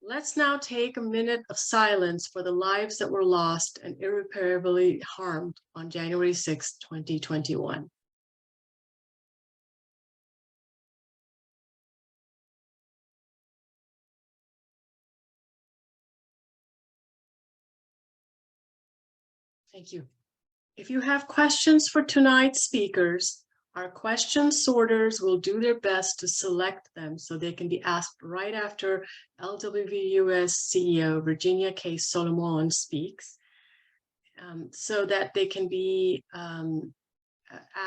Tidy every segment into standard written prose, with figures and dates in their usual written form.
Let's now take a minute of silence for the lives that were lost and irreparably harmed on January 6, 2021. Thank you. If you have questions for tonight's speakers, our question sorters will do their best to select them so they can be asked right after LWVUS CEO Virginia Kase Solomón speaks, so that they can be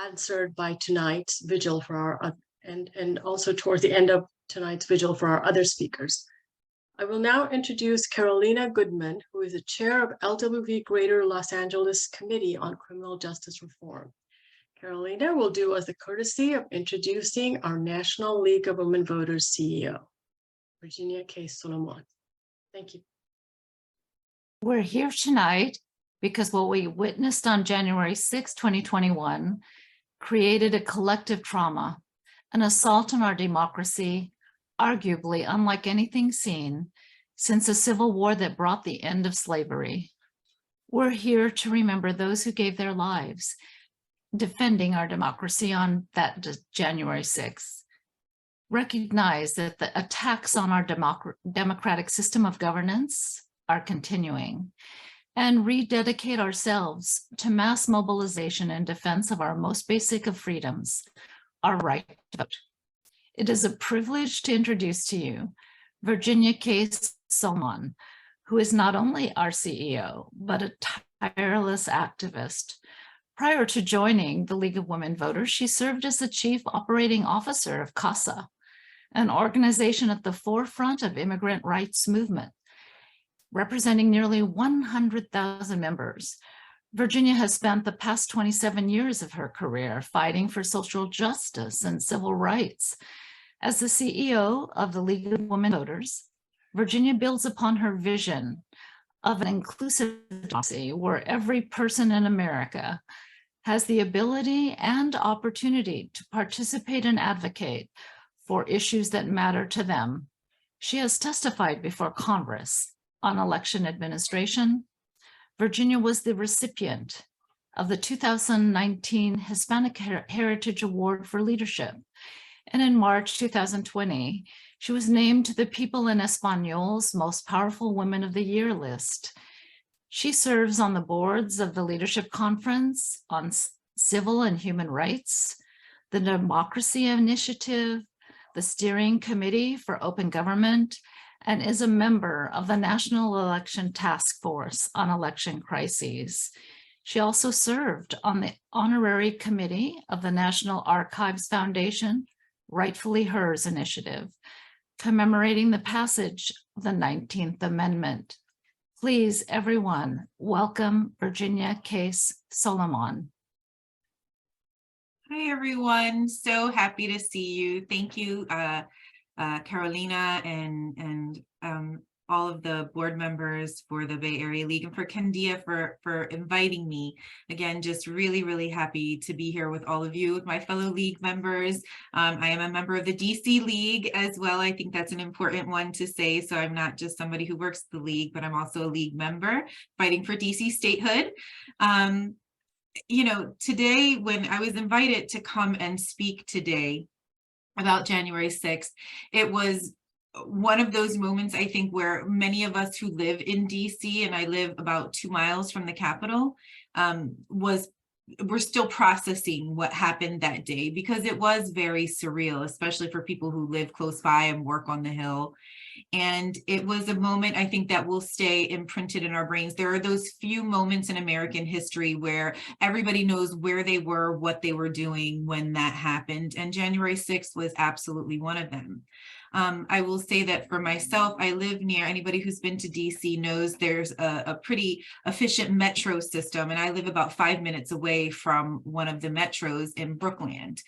answered by tonight's vigil for our, and also toward the end of tonight's vigil for our other speakers. I will now introduce Carolina Goodman, who is the chair of LWV Greater Los Angeles Committee on Criminal Justice Reform. Carolina will do us the courtesy of introducing our National League of Women Voters CEO, Virginia Kase Solomón. Thank you. We're here tonight because what we witnessed on January 6, 2021 created a collective trauma, an assault on our democracy, arguably unlike anything seen since a civil war that brought the end of slavery. We're here to remember those who gave their lives defending our democracy on that January 6th. Recognize that the attacks on our democratic system of governance are continuing, and rededicate ourselves to mass mobilization in defense of our most basic of freedoms, our right to vote. It is a privilege to introduce to you Virginia Kase Solomón, who is not only our CEO, but a tireless activist. Prior to joining the League of Women Voters, she served as the Chief Operating Officer of CASA, an organization at the forefront of immigrant rights movement, representing nearly 100,000 members. Virginia has spent the past 27 years of her career fighting for social justice and civil rights. As the CEO of the League of Women Voters, Virginia builds upon her vision of an inclusive democracy where every person in America has the ability and opportunity to participate and advocate for issues that matter to them. She has testified before Congress on election administration. Virginia was the recipient of the 2019 Hispanic Heritage Award for Leadership. And in March 2020, she was named to the People in Español's Most Powerful Women of the Year list. She serves on the boards of the Leadership Conference on Civil and Human Rights, the Democracy Initiative, the Steering Committee for Open Government, and is a member of the National Election Task Force on Election Crises. She also served on the Honorary Committee of the National Archives Foundation, Rightfully Hers initiative, commemorating the passage of the 19th Amendment. Please, everyone, welcome Virginia Kase Solomón. Hi, everyone. So happy to see you. Thank you, Carolina and all of the board members for the Bay Area League, and for Candia for inviting me. Again, just really, really happy to be here with all of you, with my fellow league members. I am a member of the DC League as well. I think that's an important one to say. So I'm not just somebody who works the league, but I'm also a league member fighting for DC statehood. You know, today, when I was invited to come and speak today about January 6th, it was one of those moments, I think, where many of us who live in DC, and I live about 2 miles from the Capitol, we're still processing what happened that day, because it was very surreal, especially for people who live close by and work on the Hill. And it was a moment, I think, that will stay imprinted in our brains. There are those few moments in American history where everybody knows where they were, what they were doing when that happened. And January 6th was absolutely one of them. I will say that for myself, I live near, anybody who's been to DC knows there's a pretty efficient metro system, and I live about 5 minutes away from one of the metros in Brookland,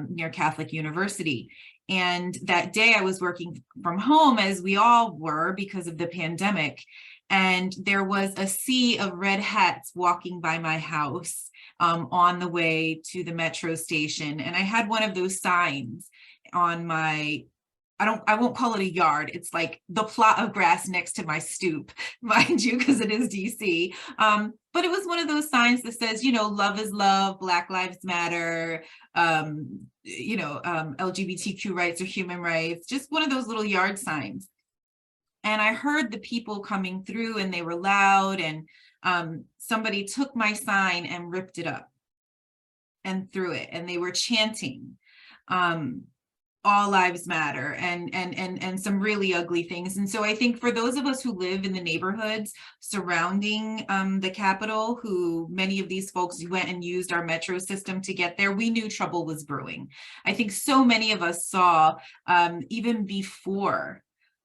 near Catholic University. And that day I was working from home, as we all were because of the pandemic, and there was a sea of red hats walking by my house on the way to the metro station. And I had one of those signs on my I won't call it a yard. It's like the plot of grass next to my stoop, mind you, because it is DC. But it was one of those signs that says, love is love, Black Lives Matter, LGBTQ rights or human rights, just one of those little yard signs. And I heard the people coming through and they were loud, and somebody took my sign and ripped it up and threw it, and they were chanting, all lives matter, and some really ugly things. And so I think for those of us who live in the neighborhoods surrounding the Capitol, who many of these folks went and used our metro system to get there, we knew trouble was brewing. I think so many of us saw, even before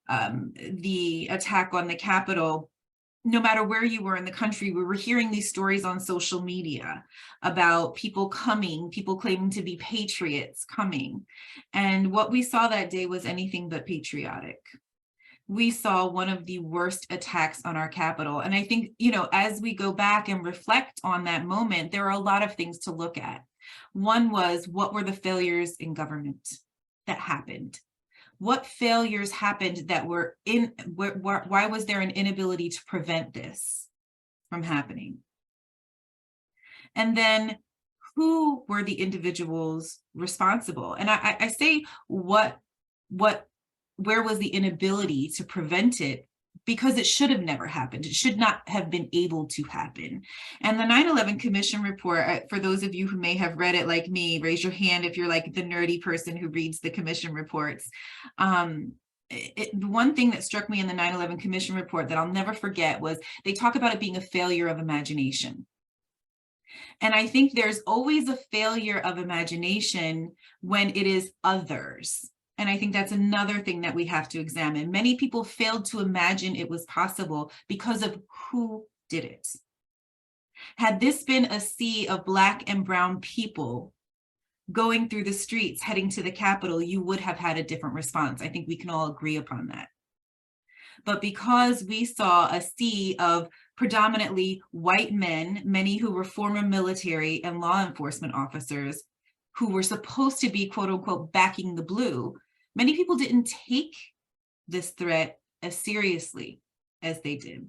the attack on the Capitol, no matter where you were in the country, we were hearing these stories on social media about people coming, people claiming to be patriots coming. And what we saw that day was anything but patriotic. We saw one of the worst attacks on our Capitol. And I think, as we go back and reflect on that moment, there are a lot of things to look at. One was, what were the failures in government that happened? What failures happened that were why was there an inability to prevent this from happening? And then who were the individuals responsible? And I say where was the inability to prevent it? Because it should have never happened. It should not have been able to happen. And the 9/11 Commission report, for those of you who may have read it like me, raise your hand if you're like the nerdy person who reads the commission reports. One thing that struck me in the 9/11 Commission report that I'll never forget was they talk about it being a failure of imagination. And I think there's always a failure of imagination when it is others. And I think that's another thing that we have to examine. Many people failed to imagine it was possible because of who did it. Had this been a sea of Black and brown people going through the streets, heading to the Capitol, you would have had a different response. I think we can all agree upon that. But because we saw a sea of predominantly white men, many who were former military and law enforcement officers, who were supposed to be, quote unquote, backing the blue, many people didn't take this threat as seriously as they did,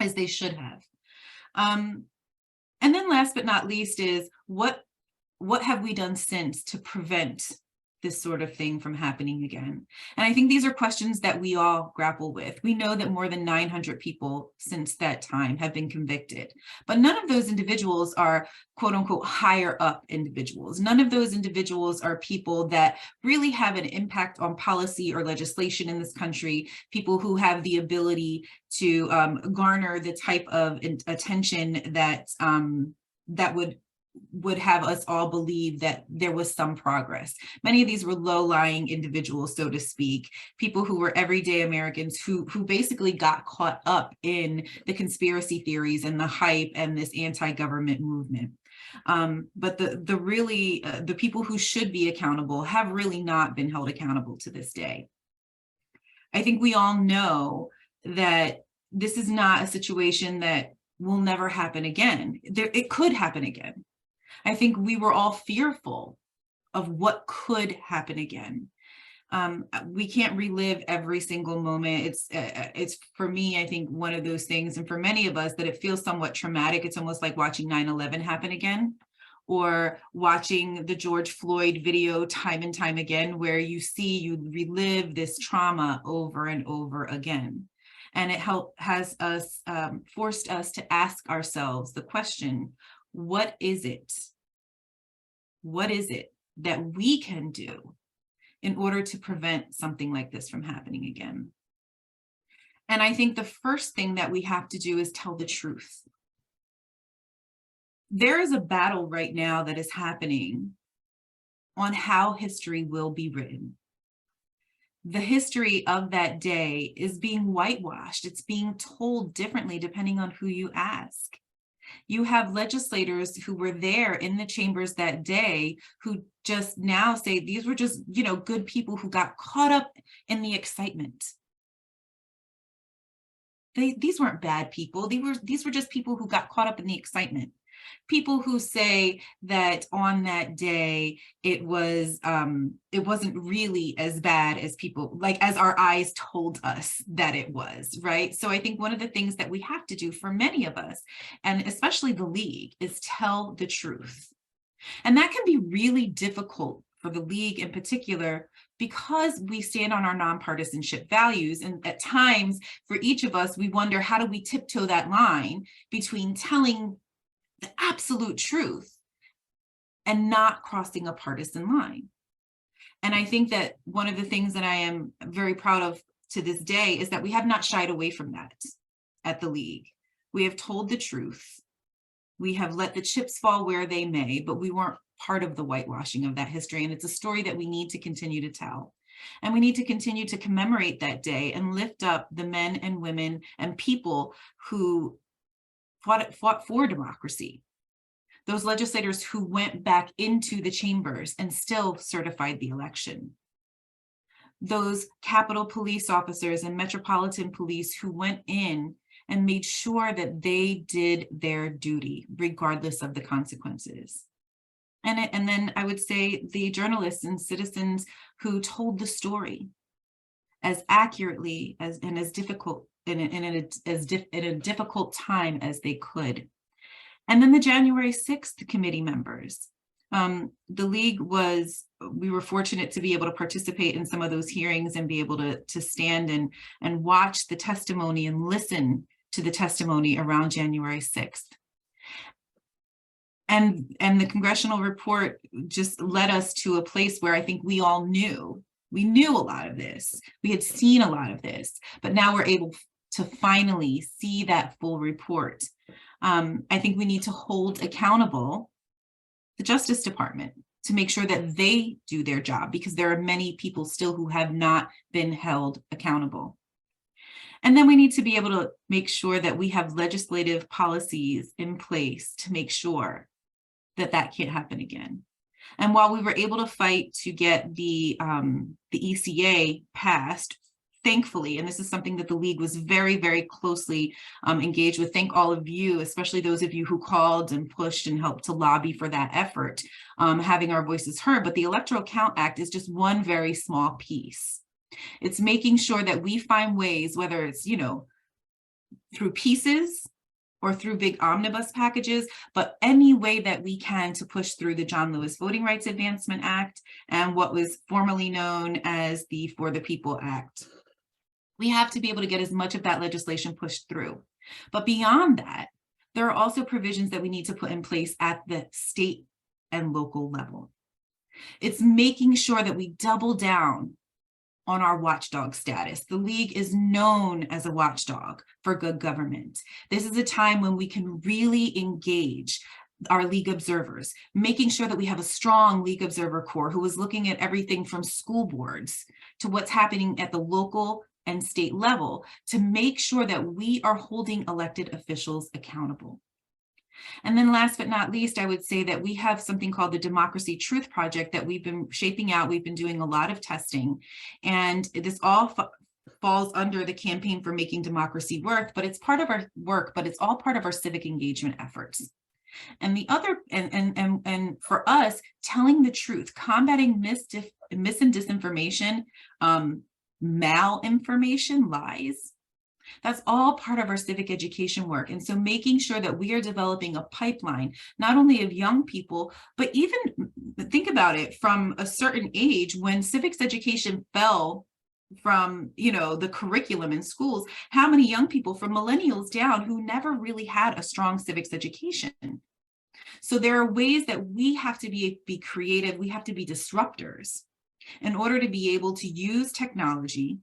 as they should have. And then last but not least is what have we done since to prevent this sort of thing from happening again? And I think these are questions that we all grapple with. We know that more than 900 people since that time have been convicted, but none of those individuals are quote unquote higher up individuals. None of those individuals are people that really have an impact on policy or legislation in this country, people who have the ability to garner the type of attention that that would have us all believe that there was some progress. Many of these were low-lying individuals, so to speak, people who were everyday Americans who basically got caught up in the conspiracy theories and the hype and this anti-government movement. But the people who should be accountable have really not been held accountable to this day. I think we all know that this is not a situation that will never happen again. It could happen again. I think we were all fearful of what could happen again. We can't relive every single moment. It's for me, I think, one of those things, and for many of us, that it feels somewhat traumatic. It's almost like watching 9/11 happen again, or watching the George Floyd video time and time again, where you relive this trauma over and over again. And it has us forced us to ask ourselves the question, what is it? What is it that we can do in order to prevent something like this from happening again? And I think the first thing that we have to do is tell the truth. There is a battle right now that is happening on how history will be written. The history of that day is being whitewashed. It's being told differently depending on who you ask. You have legislators who were there in the chambers that day who just now say these were just, good people who got caught up in the excitement. These weren't bad people. These were just people who got caught up in the excitement. People who say that on that day it wasn't really as bad as people, like as our eyes told us that it was, right? So I think one of the things that we have to do for many of us, and especially the League, is tell the truth. And that can be really difficult for the League in particular, because we stand on our nonpartisanship values. And at times, for each of us, we wonder, how do we tiptoe that line between telling the absolute truth and not crossing a partisan line? And I think that one of the things that I am very proud of to this day is that we have not shied away from that at the League. We have told the truth. We have let the chips fall where they may, but we weren't part of the whitewashing of that history. And it's a story that we need to continue to tell. And we need to continue to commemorate that day and lift up the men and women and people who fought for democracy. Those legislators who went back into the chambers and still certified the election. Those Capitol police officers and Metropolitan Police who went in and made sure that they did their duty, regardless of the consequences. And then I would say the journalists and citizens who told the story as accurately and as difficult in a difficult time as they could. And then the January 6th committee members. The League we were fortunate to be able to participate in some of those hearings and be able to stand and watch the testimony and listen to the testimony around January 6th. And the congressional report just led us to a place where I think we all knew. We knew a lot of this. We had seen a lot of this, but now we're able to finally see that full report. I think we need to hold accountable the Justice Department to make sure that they do their job, because there are many people still who have not been held accountable. And then we need to be able to make sure that we have legislative policies in place to make sure that that can't happen again. And while we were able to fight to get the ECA passed, thankfully, and this is something that the League was very, very closely engaged with. Thank all of you, especially those of you who called and pushed and helped to lobby for that effort, having our voices heard. But the Electoral Count Act is just one very small piece. It's making sure that we find ways, whether it's, through pieces or through big omnibus packages, but any way that we can to push through the John Lewis Voting Rights Advancement Act and what was formerly known as the For the People Act. We have to be able to get as much of that legislation pushed through. But beyond that, there are also provisions that we need to put in place at the state and local level. It's making sure that we double down on our watchdog status. The League is known as a watchdog for good government. This is a time when we can really engage our League observers, making sure that we have a strong League observer corps who is looking at everything from school boards to what's happening at the local and state level to make sure that we are holding elected officials accountable. And then last but not least, I would say that we have something called the Democracy Truth Project that we've been shaping out. We've been doing a lot of testing, and this all falls under the Campaign for Making Democracy Work, but it's part of our work, but it's all part of our civic engagement efforts. And the other, and for us, telling the truth, combating mis and disinformation, malinformation, lies, that's all part of our civic education work. And so making sure that we are developing a pipeline, not only of young people, but even think about it from a certain age when civics education fell from, the curriculum in schools, how many young people from millennials down who never really had a strong civics education. So there are ways that we have to be creative. We have to be disruptors in order to be able to use technology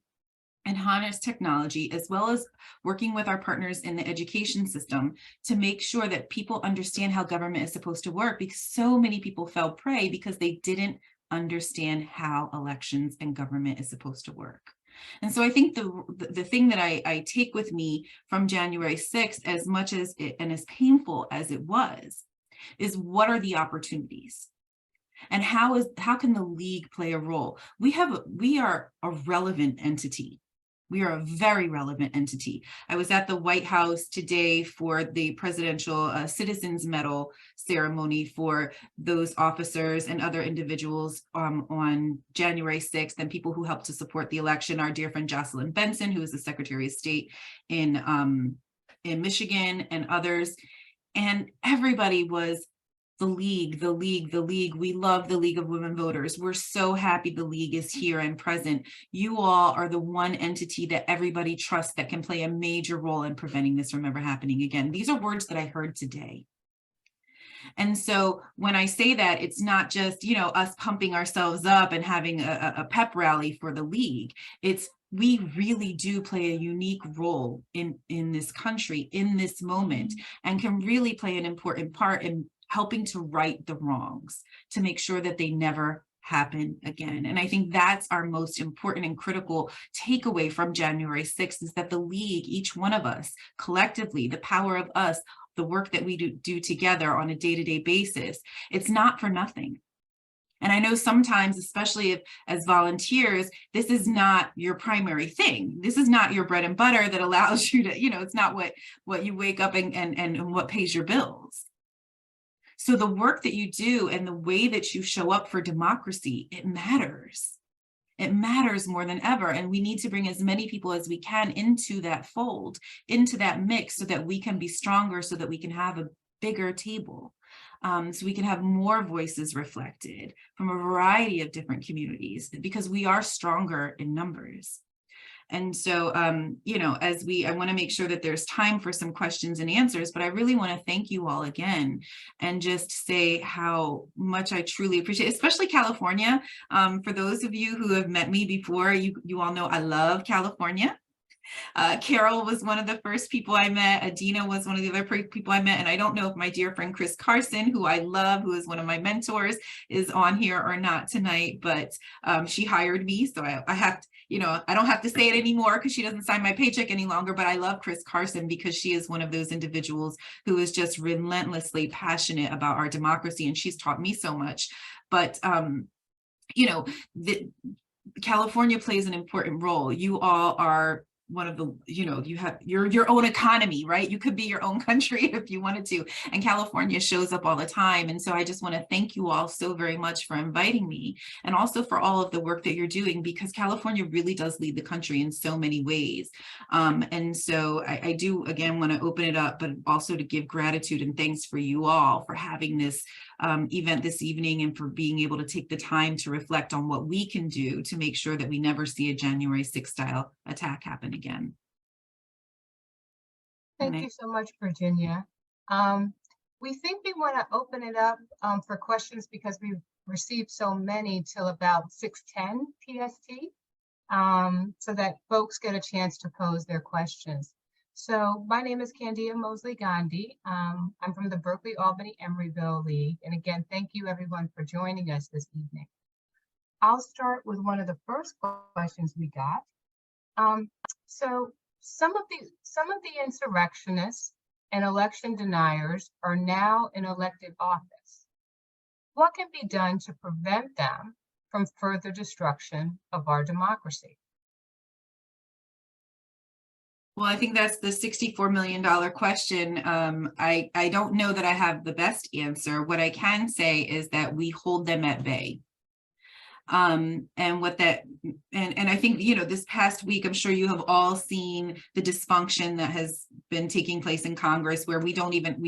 and harness technology, as well as working with our partners in the education system to make sure that people understand how government is supposed to work, because so many people fell prey because they didn't understand how elections and government is supposed to work. And so I think the thing that I take with me from January 6th, as much as it, and as painful as it was, is what are the opportunities? And how can the League play a role? We are a relevant entity. We are a very relevant entity. I was at the White House today for the Presidential Citizens Medal ceremony for those officers and other individuals on January 6th, and people who helped to support the election. Our dear friend Jocelyn Benson, who is the Secretary of State in Michigan, and others. And everybody was the League, the League, the League. We love the League of Women Voters. We're so happy the League is here and present. You all are the one entity that everybody trusts that can play a major role in preventing this from ever happening again. These are words that I heard today. And so when I say that, it's not just, you know, us pumping ourselves up and having a pep rally for the League. It's we really do play a unique role in this country, in this moment, and can really play an important part in helping to right the wrongs, to make sure that they never happen again. And I think that's our most important and critical takeaway from January 6th, is that the League, each one of us, collectively, the power of us, the work that we do together on a day-to-day basis, it's not for nothing. And I know sometimes, especially if, as volunteers, this is not your primary thing. This is not your bread and butter that allows you to, you know, it's not what you wake up and what pays your bills. So the work that you do and the way that you show up for democracy, it matters. It matters more than ever. And we need to bring as many people as we can into that fold, into that mix, so that we can be stronger, so that we can have a bigger table. So we can have more voices reflected from a variety of different communities, because we are stronger in numbers. And so, you know, I want to make sure that there's time for some questions and answers, but I really want to thank you all again and just say how much I truly appreciate, especially California. For those of you who have met me before, you all know I love California. Carol was one of the first people I met. Adina was one of the other people I met. And I don't know if my dear friend Chris Carson, who I love, who is one of my mentors, is on here or not tonight, but she hired me. So I have to, you know, I don't have to say it anymore because she doesn't sign my paycheck any longer, but I love Chris Carson because she is one of those individuals who is just relentlessly passionate about our democracy. And she's taught me so much. But, you know, California plays an important role. You all are one of the, you know, you have your own economy, right? You could be your own country if you wanted to, and California shows up all the time. And so I just want to thank you all so very much for inviting me, and also for all of the work that you're doing, because California really does lead the country in so many ways. And so I do again want to open it up, but also to give gratitude and thanks for you all for having this event this evening, and for being able to take the time to reflect on what we can do to make sure that we never see a January 6th style attack happen again. Thank you so much, Virginia. We think we want to open it up for questions, because we've received so many till about 6:10 PST, so that folks get a chance to pose their questions. So my name is Candia Mosley Gandhi. I'm from the Berkeley Albany Emeryville League. And again, thank you everyone for joining us this evening. I'll start with one of the first questions we got. So some of the insurrectionists and election deniers are now in elected office. What can be done to prevent them from further destruction of our democracy? Well, I think that's the $64 million question. I don't know that I have the best answer. What I can say is that we hold them at bay. And I think, you know, this past week, I'm sure you have all seen the dysfunction that has been taking place in Congress, where we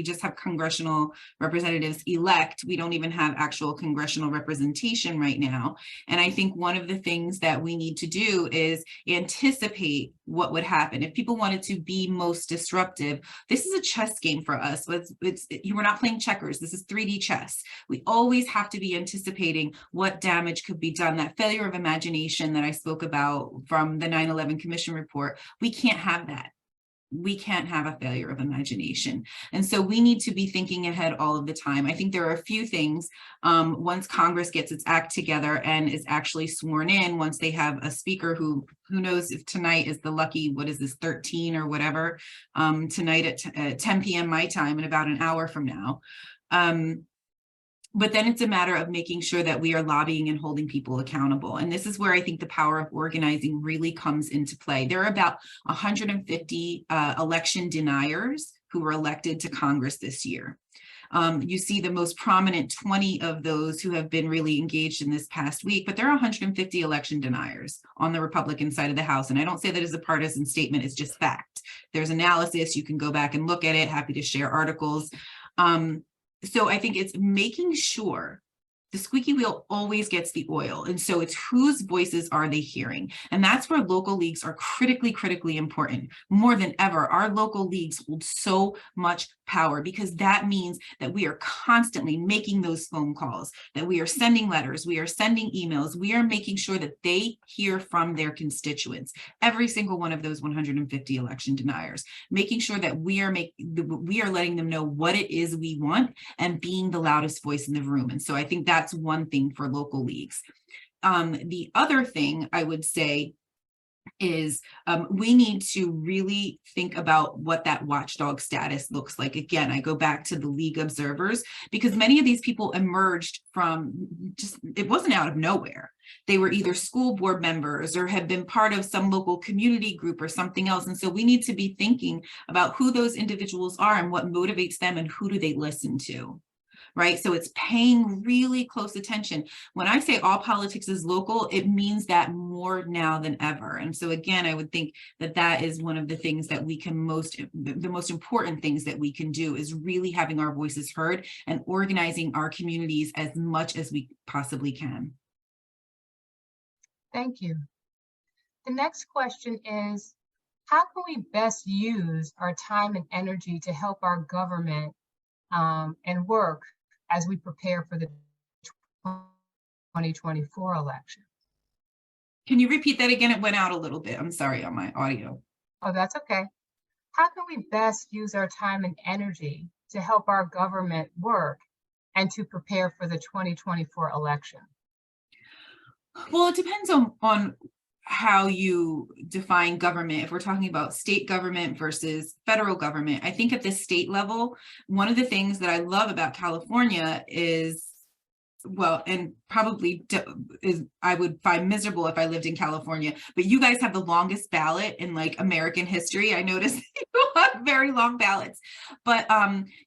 just have congressional representatives elect. We don't even have actual congressional representation right now. And I think one of the things that we need to do is anticipate what would happen if people wanted to be most disruptive. This is a chess game for us. We're not playing checkers. This is 3D chess. We always have to be anticipating what damage could be done. That failure of imagination that I spoke about from the 9/11 Commission report, we can't have that. We can't have a failure of imagination. And so we need to be thinking ahead all of the time. I think there are a few things once Congress gets its act together and is actually sworn in, once they have a speaker who knows if tonight is the lucky, what is this, 13 or whatever, tonight at 10 p.m. my time, in about an hour from now. But then it's a matter of making sure that we are lobbying and holding people accountable. And this is where I think the power of organizing really comes into play. There are about 150 election deniers who were elected to Congress this year. You see the most prominent 20 of those who have been really engaged in this past week, but there are 150 election deniers on the Republican side of the House. And I don't say that as a partisan statement, it's just fact. There's analysis, you can go back and look at it, happy to share articles. So I think it's making sure the squeaky wheel always gets the oil. And so it's whose voices are they hearing? And that's where local leagues are critically important. More than ever, our local leagues hold so much power because that means that we are constantly making those phone calls, that we are sending letters, we are sending emails, we are making sure that they hear from their constituents. Every single one of those 150 election deniers, making sure that we are letting them know what it is we want and being the loudest voice in the room. And so I think that's one thing for local leagues. The other thing I would say is we need to really think about what that watchdog status looks like. Again, I go back to the league observers because many of these people emerged from it wasn't out of nowhere. They were either school board members or had been part of some local community group or something else. And so we need to be thinking about who those individuals are and what motivates them and who do they listen to. Right? So it's paying really close attention. When I say all politics is local, it means that more now than ever. And so again, I would think that that is one of the things that we can the most important things that we can do is really having our voices heard and organizing our communities as much as we possibly can. Thank you. The next question is, how can we best use our time and energy to help our government and work as we prepare for the 2024 election? Can you repeat that again? It went out a little bit. I'm sorry on my audio. Oh, that's okay. How can we best use our time and energy to help our government work and to prepare for the 2024 election? Well, it depends on how you define government. If we're talking about state government versus federal government, I think at the state level, one of the things that I love about California is, well, and probably is I would find miserable if I lived in California, but you guys have the longest ballot in like American history. I noticed you have very long ballots, but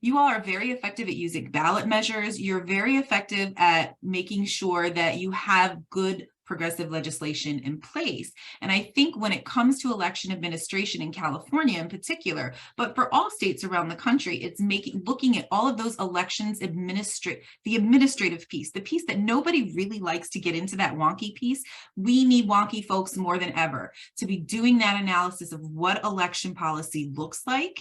you all are very effective at using ballot measures. You're very effective at making sure that you have good progressive legislation in place. And I think when it comes to election administration in California in particular, but for all states around the country, it's looking at all of those elections the administrative piece, the piece that nobody really likes to get into, that wonky piece. We need wonky folks more than ever to be doing that analysis of what election policy looks like,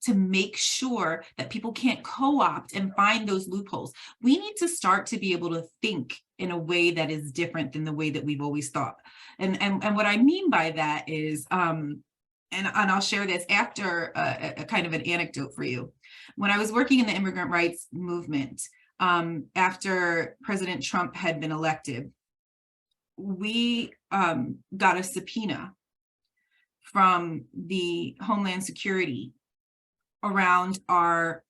to make sure that people can't co-opt and find those loopholes. We need to start to be able to think in a way that is different than the way that we've always thought. And what I mean by that is, and I'll share this after a kind of an anecdote for you. When I was working in the immigrant rights movement, after President Trump had been elected, we got a subpoena from the Homeland Security around our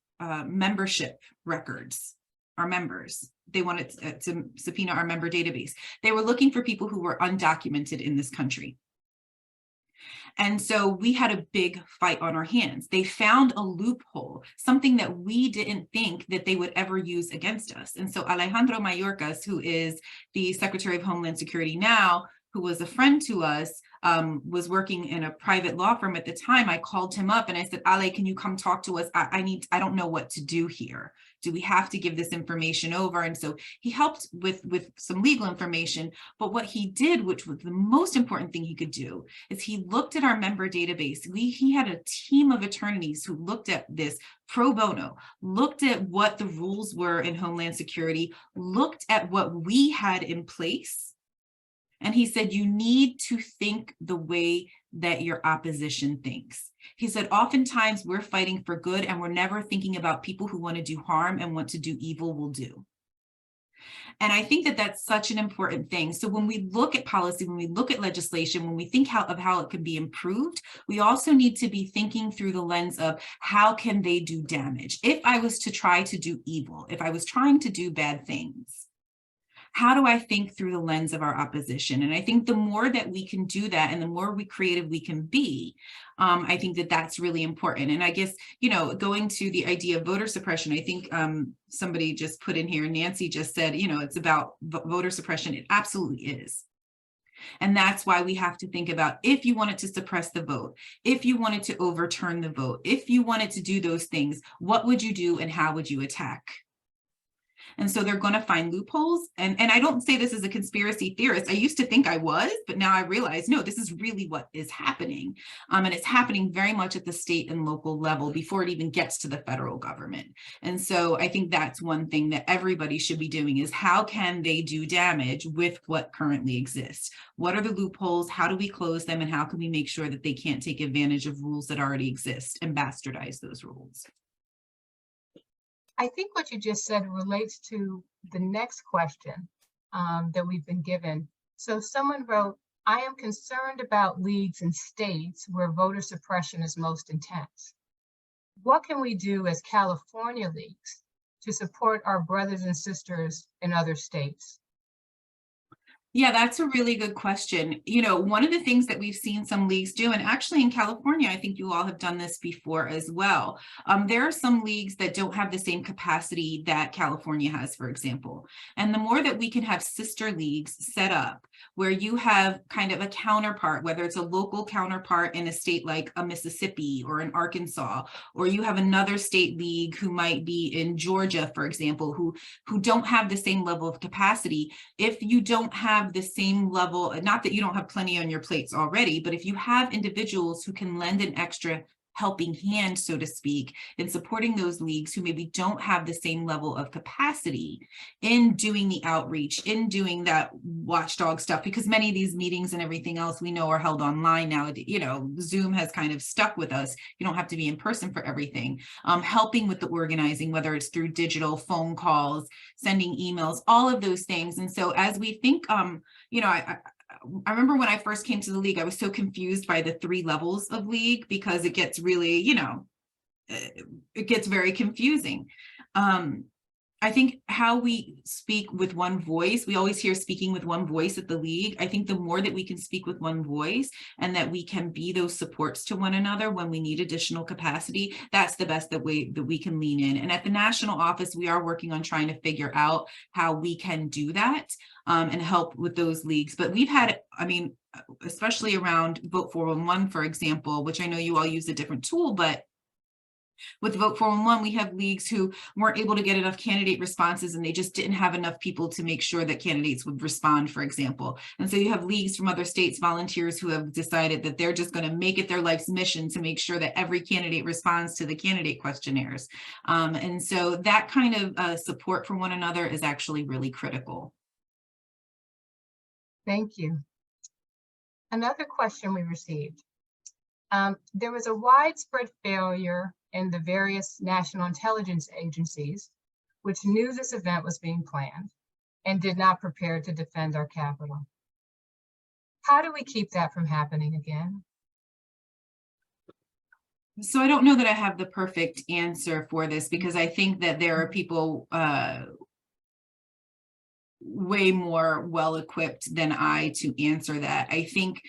membership records, our members. They wanted to subpoena our member database. They were looking for people who were undocumented in this country. And so we had a big fight on our hands. They found a loophole, something that we didn't think that they would ever use against us. And so Alejandro Mayorkas, who is the Secretary of Homeland Security now, who was a friend to us, was working in a private law firm at the time. I called him up and I said, Ale, can you come talk to us? I don't know what to do here. Do we have to give this information over? And so he helped with some legal information. But what he did, which was the most important thing he could do, is he looked at our member database. He had a team of attorneys who looked at this pro bono, looked at what the rules were in Homeland Security, looked at what we had in place. And he said, you need to think the way that your opposition thinks. He said, oftentimes we're fighting for good and we're never thinking about people who want to do harm and want to do evil will do. And I think that that's such an important thing. So when we look at policy, when we look at legislation, when we think of how it can be improved, we also need to be thinking through the lens of how can they do damage? If I was to try to do evil, if I was trying to do bad things, how do I think through the lens of our opposition? And I think the more that we can do that and the more creative we can be, I think that that's really important. And I guess, going to the idea of voter suppression, I think somebody just put in here, Nancy just said, it's about voter suppression. It absolutely is. And that's why we have to think about, if you wanted to suppress the vote, if you wanted to overturn the vote, if you wanted to do those things, what would you do and how would you attack? And so they're going to find loopholes. And I don't say this as a conspiracy theorist. I used to think I was, but now I realize, no, this is really what is happening. And it's happening very much at the state and local level before it even gets to the federal government. And so I think that's one thing that everybody should be doing, is how can they do damage with what currently exists? What are the loopholes? How do we close them? And how can we make sure that they can't take advantage of rules that already exist and bastardize those rules? I think what you just said relates to the next question that we've been given. So someone wrote, I am concerned about leagues in states where voter suppression is most intense. What can we do as California leagues to support our brothers and sisters in other states? Yeah, that's a really good question. One of the things that we've seen some leagues do, and actually in California, I think you all have done this before as well. There are some leagues that don't have the same capacity that California has, for example. And the more that we can have sister leagues set up where you have kind of a counterpart, whether it's a local counterpart in a state like a Mississippi or in Arkansas, or you have another state league who might be in Georgia, for example, who don't have the same level of capacity. If you don't have the same level, not that you don't have plenty on your plates already, but if you have individuals who can lend an extra helping hand, so to speak, in supporting those leagues who maybe don't have the same level of capacity in doing the outreach, in doing that watchdog stuff, because many of these meetings and everything else we know are held online now. Zoom has kind of stuck with us. You don't have to be in person for everything. Helping with the organizing, whether it's through digital, phone calls, sending emails, all of those things. And so as we think, I remember when I first came to the league, I was so confused by the 3 levels of league, because it gets really, it gets very confusing. I think how we speak with one voice, we always hear speaking with one voice at the league. I think the more that we can speak with one voice and that we can be those supports to one another when we need additional capacity, that's the best that we can lean in. And at the national office, we are working on trying to figure out how we can do that and help with those leagues. But we've had, especially around Vote 411, for example, which I know you all use a different tool, but with Vote 411, we have leagues who weren't able to get enough candidate responses, and they just didn't have enough people to make sure that candidates would respond, for example. And so you have leagues from other states, volunteers who have decided that they're just going to make it their life's mission to make sure that every candidate responds to the candidate questionnaires. And so that kind of support for one another is actually really critical. Thank you. Another question we received. There was a widespread failure in the various national intelligence agencies, which knew this event was being planned and did not prepare to defend our capital. How do we keep that from happening again? So I don't know that I have the perfect answer for this, because I think that there are people way more well-equipped than I to answer that. I think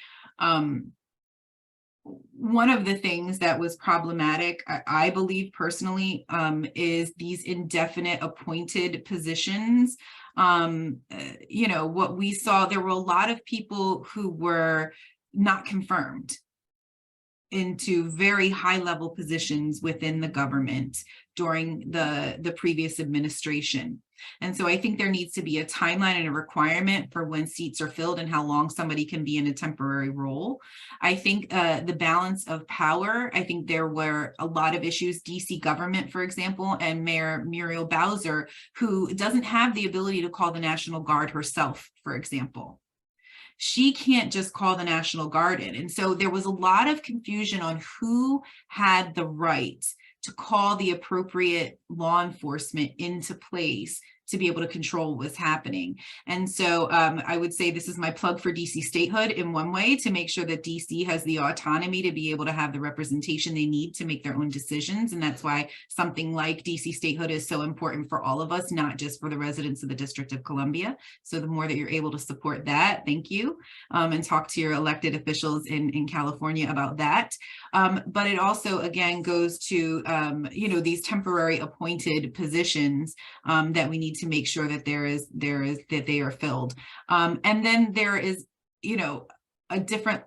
one of the things that was problematic, I believe personally, is these indefinite appointed positions. What we saw, there were a lot of people who were not confirmed into very high level positions within the government during the previous administration. And so I think there needs to be a timeline and a requirement for when seats are filled and how long somebody can be in a temporary role. I think the balance of power, I think there were a lot of issues, DC government, for example, and Mayor Muriel Bowser, who doesn't have the ability to call the National Guard herself, for example. She can't just call the National Guard in. And so there was a lot of confusion on who had the right to call the appropriate law enforcement into place to be able to control what was happening. And so I would say this is my plug for DC statehood in one way, to make sure that DC has the autonomy to be able to have the representation they need to make their own decisions. And that's why something like DC statehood is so important for all of us, not just for the residents of the District of Columbia. So the more that you're able to support that, thank you, and talk to your elected officials in California about that. But it also, again, goes to, you know, these temporary appointed positions that we need to make sure that that they are filled. And then there is, you know, a different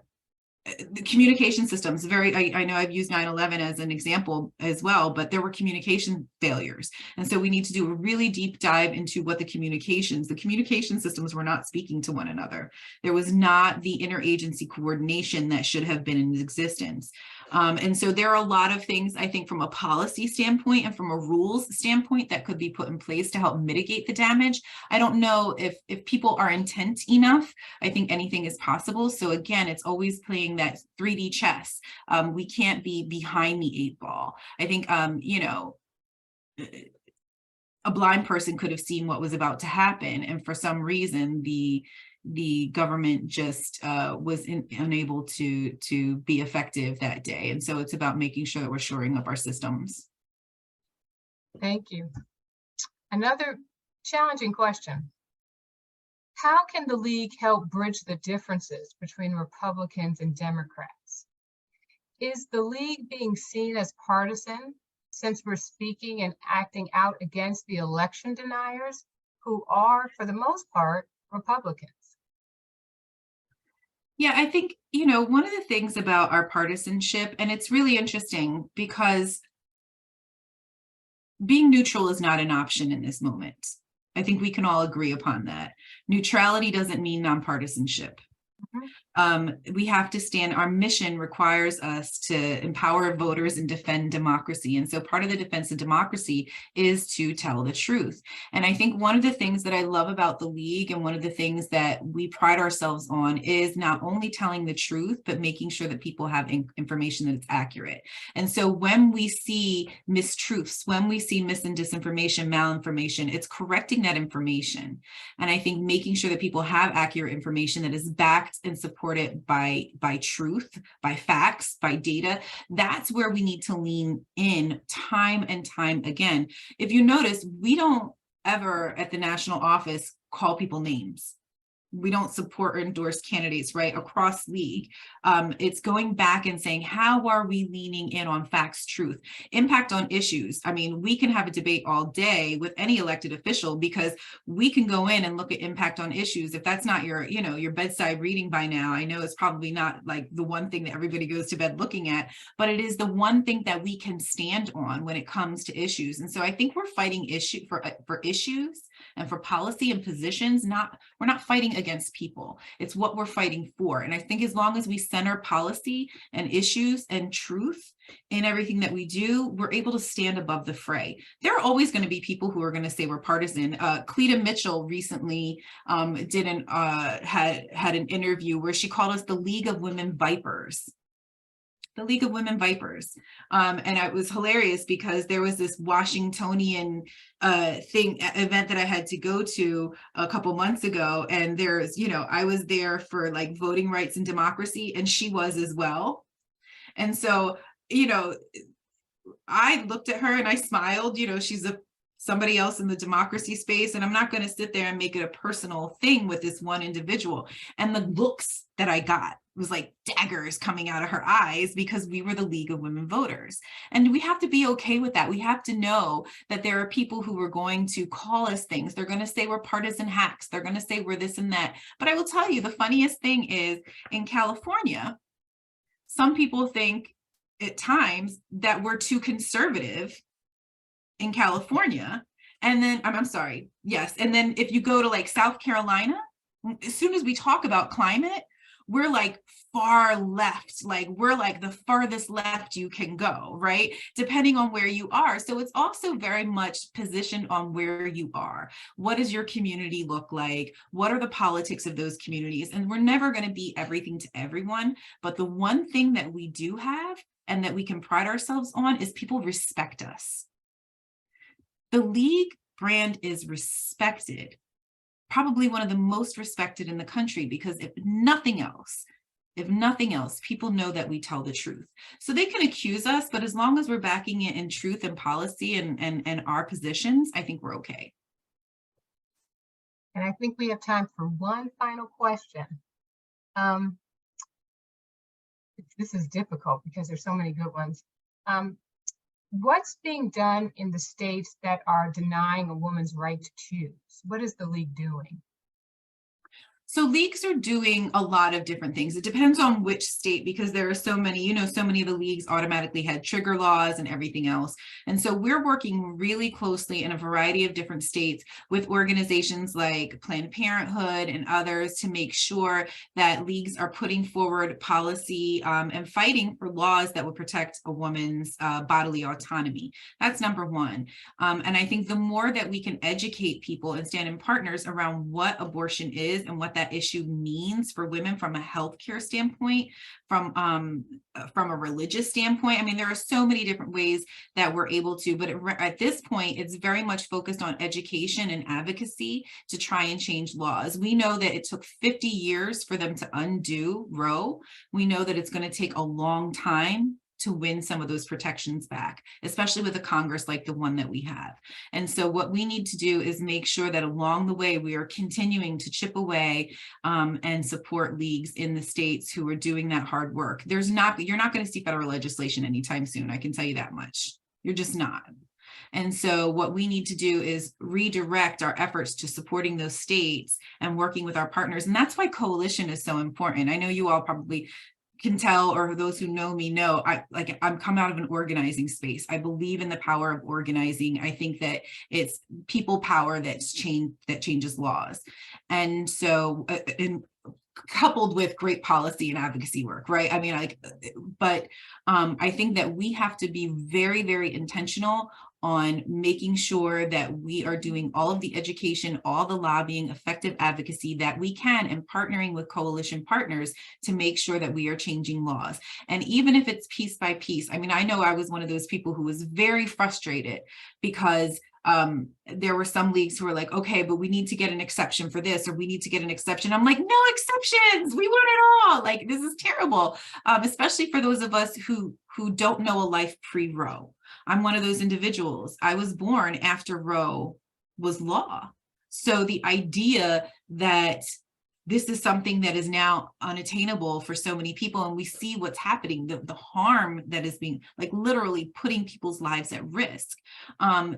the communication systems. I know I've used 9/11 as an example as well, but there were communication failures. And so we need to do a really deep dive into what the communication systems were not speaking to one another. There was not the interagency coordination that should have been in existence. And so there are a lot of things, I think, from a policy standpoint and from a rules standpoint that could be put in place to help mitigate the damage. I don't know if people are intent enough. I think anything is possible. So again, it's always playing that 3D chess. We can't be behind the 8 ball. I think, you know, a blind person could have seen what was about to happen. And for some reason, the government just was unable to be effective that day. And so it's about making sure that we're shoring up our systems. Thank you. Another challenging question. How can the League help bridge the differences between Republicans and Democrats? Is the League being seen as partisan since we're speaking and acting out against the election deniers who are, for the most part, Republicans? Yeah, I think, you know, one of the things about our partisanship, and it's really interesting because being neutral is not an option in this moment. I think we can all agree upon that. Neutrality doesn't mean nonpartisanship. We have to stand, our mission requires us to empower voters and defend democracy. And so part of the defense of democracy is to tell the truth. And I think one of the things that I love about the League and one of the things that we pride ourselves on is not only telling the truth, but making sure that people have information that is accurate. And so when we see mistruths, when we see mis and disinformation, malinformation, it's correcting that information. And I think making sure that people have accurate information that is backed and supported by truth, by facts, by data, that's where we need to lean in time and time again. If you notice, we don't ever at the national office call people names. We don't support or endorse candidates, right, across League. It's going back and saying, how are we leaning in on facts, truth, impact on issues? I mean, we can have a debate all day with any elected official because we can go in and look at impact on issues. If that's not your, you know, your bedside reading by now, I know it's probably not like the one thing that everybody goes to bed looking at, but it is the one thing that we can stand on when it comes to issues. And so I think we're fighting for issues and for policy and positions. We're not fighting against people. It's what we're fighting for. And I think as long as we center policy and issues and truth in everything that we do, we're able to stand above the fray. There are always going to be people who are going to say we're partisan. Cleta Mitchell recently had an interview where she called us the League of Women Vipers. The League of Women Vipers. And it was hilarious because there was this Washingtonian event that I had to go to a couple months ago. And there's, you know, I was there for like voting rights and democracy, and she was as well. And so, you know, I looked at her and I smiled, you know, she's somebody else in the democracy space. And I'm not going to sit there and make it a personal thing with this one individual. And the looks that I got was like daggers coming out of her eyes because we were the League of Women Voters. And we have to be okay with that. We have to know that there are people who are going to call us things. They're going to say we're partisan hacks. They're going to say we're this and that. But I will tell you, the funniest thing is in California, some people think at times that we're too conservative in California. And then, I'm sorry, yes. And then if you go to like South Carolina, as soon as we talk about climate, we're like far left, like we're like the farthest left you can go, right? Depending on where you are. So it's also very much positioned on where you are. What does your community look like? What are the politics of those communities? And we're never going to be everything to everyone. But the one thing that we do have and that we can pride ourselves on is people respect us. The League brand is respected, probably one of the most respected in the country, because if nothing else, people know that we tell the truth. So they can accuse us, but as long as we're backing it in truth and policy and our positions, I think we're okay. And I think we have time for one final question. This is difficult because there's so many good ones. What's being done in the states that are denying a woman's right to choose? What is the league doing? So leagues are doing a lot of different things. It depends on which state, because there are so many, so many of the leagues automatically had trigger laws and everything else. And so we're working really closely in a variety of different states with organizations like Planned Parenthood and others to make sure that leagues are putting forward policy and fighting for laws that would protect a woman's bodily autonomy. That's number one. And I think the more that we can educate people and stand in partners around what abortion is and what that issue means for women from a healthcare standpoint, from a religious standpoint. I mean, there are so many different ways that we're able to, but at this point, it's very much focused on education and advocacy to try and change laws. We know that it took 50 years for them to undo Roe. We know that it's going to take a long time to win some of those protections back, especially with a Congress like the one that we have. And so what we need to do is make sure that along the way, we are continuing to chip away and support leagues in the states who are doing that hard work. You're not going to see federal legislation anytime soon. I can tell you that much. You're just not. And so what we need to do is redirect our efforts to supporting those states and working with our partners. And that's why coalition is so important. I know you all probably can tell, or those who know me know, I'm come out of an organizing space. I believe in the power of organizing. I think that it's people power that changes laws. And so, coupled with great policy and advocacy work, right? I mean, I think that we have to be very, very intentional on making sure that we are doing all of the education, all the lobbying, effective advocacy that we can, and partnering with coalition partners to make sure that we are changing laws. And even if it's piece by piece, I mean, I know I was one of those people who was very frustrated because there were some leagues who were like, okay, but we need to get an exception for this, or we need to get an exception. I'm like, no exceptions. We want it all. Like, this is terrible, especially for those of us who don't know a life pre-Roe. I'm one of those individuals. I was born after Roe was law. So the idea that this is something that is now unattainable for so many people, and we see what's happening, the harm that is being, like, literally putting people's lives at risk.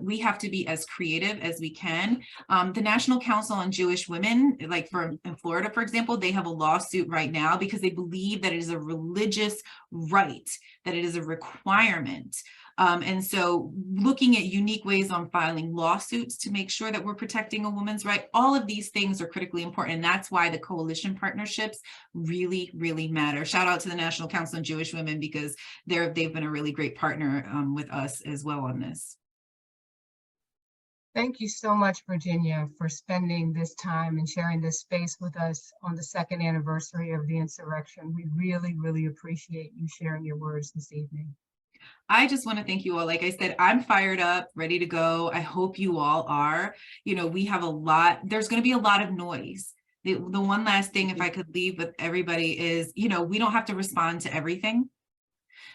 We have to be as creative as we can. The National Council on Jewish Women, like in Florida, for example, they have a lawsuit right now because they believe that it is a religious right, that it is a requirement. And so looking at unique ways on filing lawsuits to make sure that we're protecting a woman's right, all of these things are critically important. And that's why the coalition partnerships really, really matter. Shout out to the National Council on Jewish Women, because they've been a really great partner with us as well on this. Thank you so much, Virginia, for spending this time and sharing this space with us on the 2nd anniversary of the insurrection. We really, really appreciate you sharing your words this evening. I just want to thank you all. Like I said, I'm fired up, ready to go. I hope you all are. We have a lot, there's going to be a lot of noise. The one last thing, if I could leave with everybody, is, we don't have to respond to everything.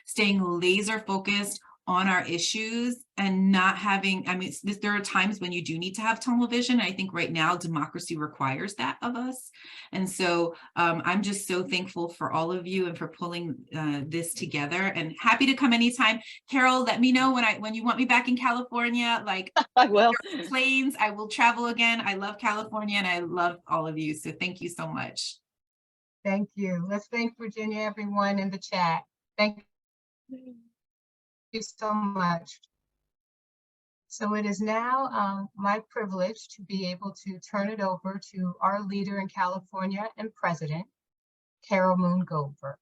Staying laser focused on our issues and not having, there are times when you do need to have tunnel vision. I think right now democracy requires that of us. And so I'm just so thankful for all of you and for pulling this together, and happy to come anytime. Carol, let me know when you want me back in California. Like, I will. Planes, I will travel again. I love California and I love all of you. So thank you so much. Thank you. Let's thank Virginia, everyone in the chat. Thank you so much. So it is now my privilege to be able to turn it over to our leader in California and President, Carol Moon Goldberg.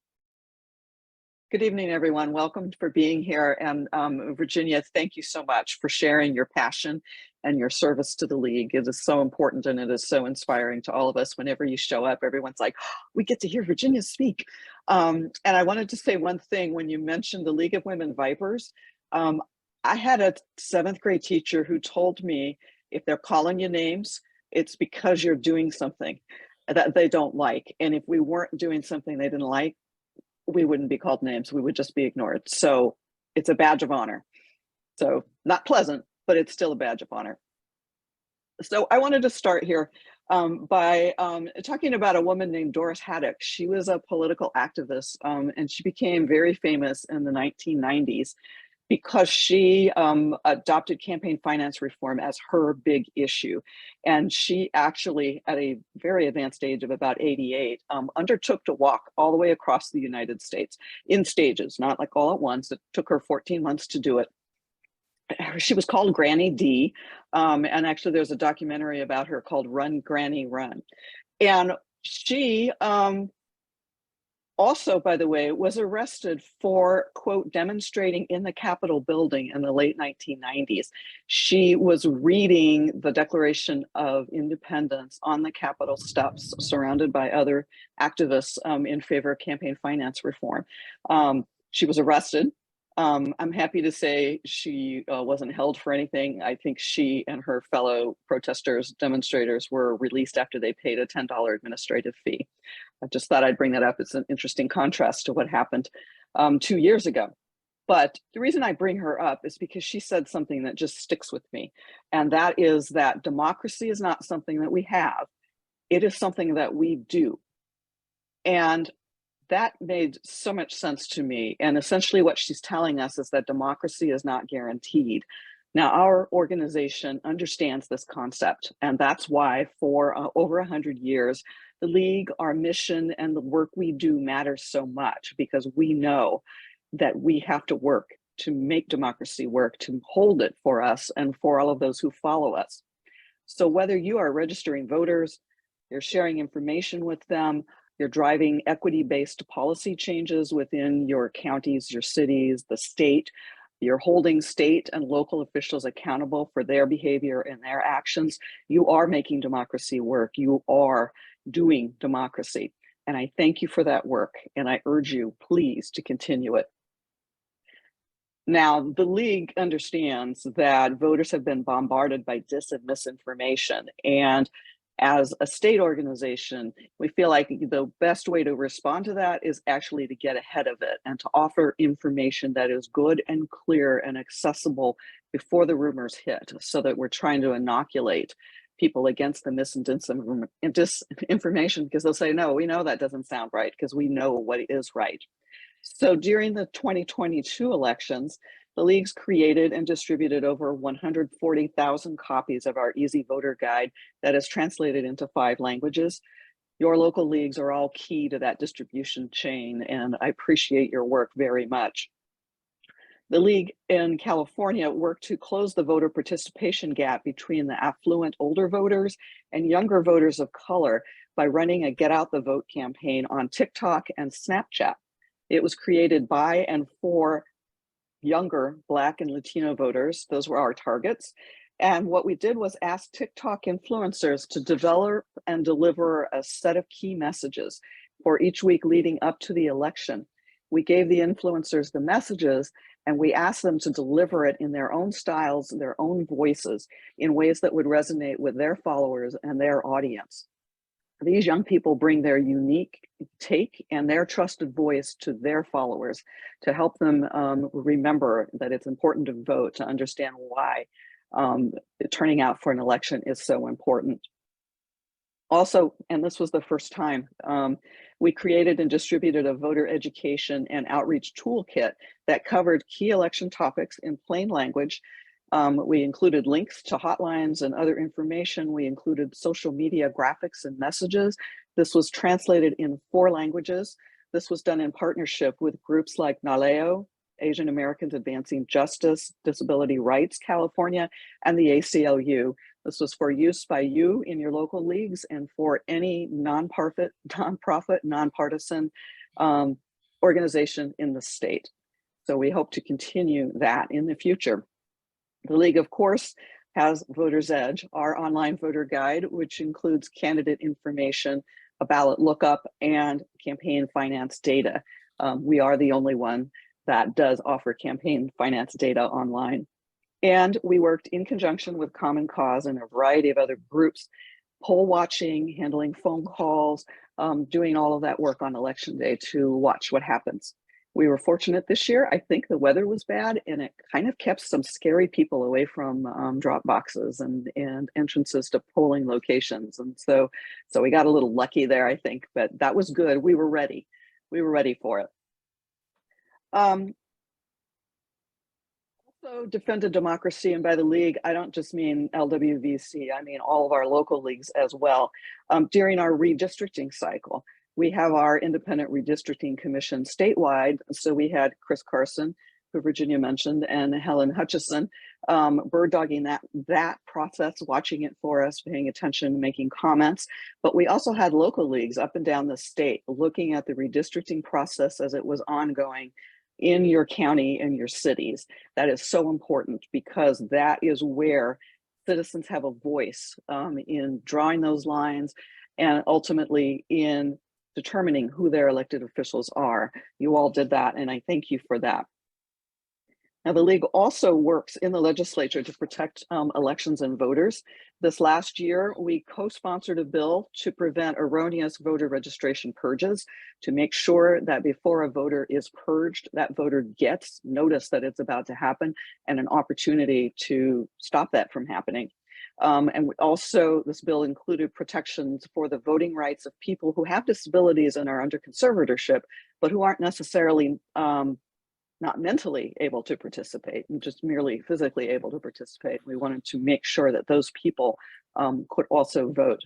Good evening, everyone. Welcome for being here. And Virginia, thank you so much for sharing your passion and your service to the League. It is so important, and it is so inspiring to all of us. Whenever you show up, everyone's like, oh, we get to hear Virginia speak. And I wanted to say one thing. When you mentioned the League of Women Vipers, I had a 7th grade teacher who told me If they're calling you names, it's because you're doing something that they don't like. And if we weren't doing something they didn't like, we wouldn't be called names. We would just be ignored. So it's a badge of honor. So not pleasant, but it's still a badge of honor. So I wanted to start here by talking about a woman named Doris Haddock. She was a political activist, and she became very famous in the 1990s because she adopted campaign finance reform as her big issue. And she actually, at a very advanced age of about 88, undertook to walk all the way across the United States in stages, not like all at once. It took her 14 months to do it. She was called Granny D, and actually there's a documentary about her called Run, Granny, Run. And she also, by the way, was arrested for, quote, demonstrating in the Capitol building in the late 1990s. She was reading the Declaration of Independence on the Capitol steps, surrounded by other activists in favor of campaign finance reform. She was arrested. I'm happy to say she wasn't held for anything. I think she and her fellow protesters, demonstrators, were released after they paid a $10 administrative fee. I just thought I'd bring that up. It's an interesting contrast to what happened 2 years ago. But the reason I bring her up is because she said something that just sticks with me. And that is that democracy is not something that we have. It is something that we do. And that made so much sense to me. And essentially what she's telling us is that democracy is not guaranteed. Now, our organization understands this concept, and that's why for over 100 years, the League, our mission, and the work we do matters so much, because we know that we have to work to make democracy work, to hold it for us and for all of those who follow us. So whether you are registering voters, you're sharing information with them, you're driving equity-based policy changes within your counties, your cities, the state. You're holding state and local officials accountable for their behavior and their actions. You are making democracy work. You are doing democracy. And I thank you for that work. And I urge you, please, to continue it. Now, the League understands that voters have been bombarded by dis and misinformation. And as a state organization, we feel like the best way to respond to that is actually to get ahead of it and to offer information that is good and clear and accessible before the rumors hit, so that we're trying to inoculate people against the mis and disinformation, because they'll say, no, we know that doesn't sound right, because we know what is right. So during the 2022 elections, the Leagues created and distributed over 140,000 copies of our Easy Voter Guide that is translated into 5 languages. Your local leagues are all key to that distribution chain, and I appreciate your work very much. The League in California worked to close the voter participation gap between the affluent older voters and younger voters of color by running a Get Out the Vote campaign on TikTok and Snapchat. It was created by and for younger Black and Latino voters. Those were our targets. And what we did was ask TikTok influencers to develop and deliver a set of key messages for each week leading up to the election. We gave the influencers the messages, and we asked them to deliver it in their own styles, their own voices, in ways that would resonate with their followers and their audience. These young people bring their unique take and their trusted voice to their followers to help them remember that it's important to vote, to understand why turning out for an election is so important. Also, and this was the first time, we created and distributed a voter education and outreach toolkit that covered key election topics in plain language. We included links to hotlines and other information. We included social media graphics and messages. This was translated in 4 languages. This was done in partnership with groups like NALEO, Asian Americans Advancing Justice, Disability Rights California, and the ACLU. This was for use by you in your local leagues and for any nonprofit, nonpartisan organization in the state. So we hope to continue that in the future. The League, of course, has Voter's Edge, our online voter guide, which includes candidate information, a ballot lookup, and campaign finance data. We are the only one that does offer campaign finance data online. And we worked in conjunction with Common Cause and a variety of other groups, poll watching, handling phone calls, doing all of that work on election day to watch what happens. We were fortunate this year. I think the weather was bad and it kind of kept some scary people away from drop boxes and entrances to polling locations. And so we got a little lucky there, I think, but that was good. We were ready. We were ready for it. Also defended democracy, and by the league, I don't just mean LWVC, I mean all of our local leagues as well. During our redistricting cycle, we have our independent redistricting commission statewide. So we had Chris Carson, who Virginia mentioned, and Helen Hutchison, bird dogging that process, watching it for us, paying attention, making comments. But we also had local leagues up and down the state looking at the redistricting process as it was ongoing in your county and your cities. That is so important because that is where citizens have a voice in drawing those lines and ultimately in determining who their elected officials are. You all did that, and I thank you for that. Now, the league also works in the legislature to protect elections and voters. This last year, we co-sponsored a bill to prevent erroneous voter registration purges, to make sure that before a voter is purged, that voter gets notice that it's about to happen and an opportunity to stop that from happening. And also, this bill included protections for the voting rights of people who have disabilities and are under conservatorship, but who aren't necessarily not mentally able to participate and just merely physically able to participate. We wanted to make sure that those people could also vote.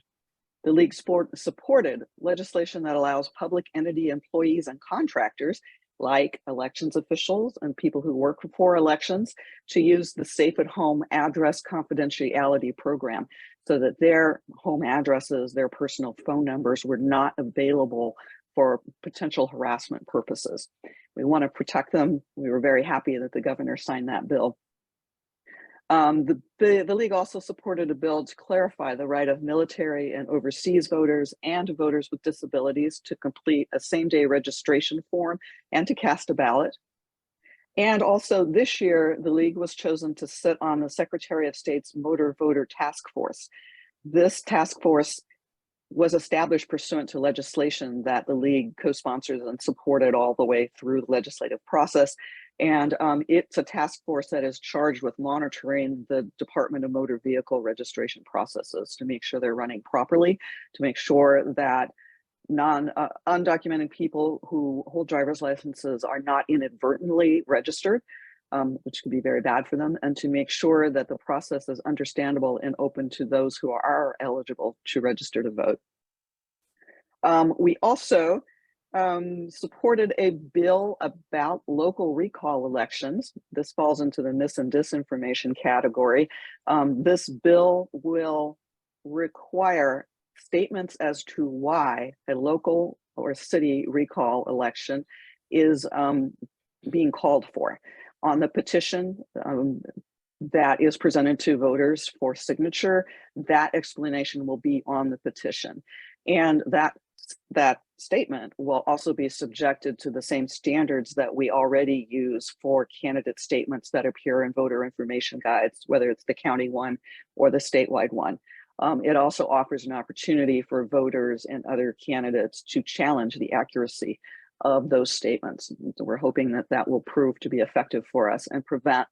The league supported legislation that allows public entity employees and contractors, like elections officials and people who work for elections, to use the Safe at Home address confidentiality program so that their home addresses, their personal phone numbers were not available for potential harassment purposes. We want to protect them. We were very happy that the governor signed that bill. The league also supported a bill to clarify the right of military and overseas voters and voters with disabilities to complete a same-day registration form and to cast a ballot. And also this year, the league was chosen to sit on the Secretary of State's Motor Voter Task Force. This task force was established pursuant to legislation that the league co-sponsored and supported all the way through the legislative process. And it's a task force that is charged with monitoring the Department of Motor Vehicle registration processes to make sure they're running properly, to make sure that undocumented people who hold driver's licenses are not inadvertently registered, which could be very bad for them, and to make sure that the process is understandable and open to those who are eligible to register to vote. We also supported a bill about local recall elections. This falls into the mis and disinformation category. This bill will require statements as to why a local or city recall election is being called for. On the petition that is presented to voters for signature, that explanation will be on the petition. And that statement will also be subjected to the same standards that we already use for candidate statements that appear in voter information guides, whether it's the county one or the statewide one. It also offers an opportunity for voters and other candidates to challenge the accuracy of those statements. So we're hoping that that will prove to be effective for us and prevent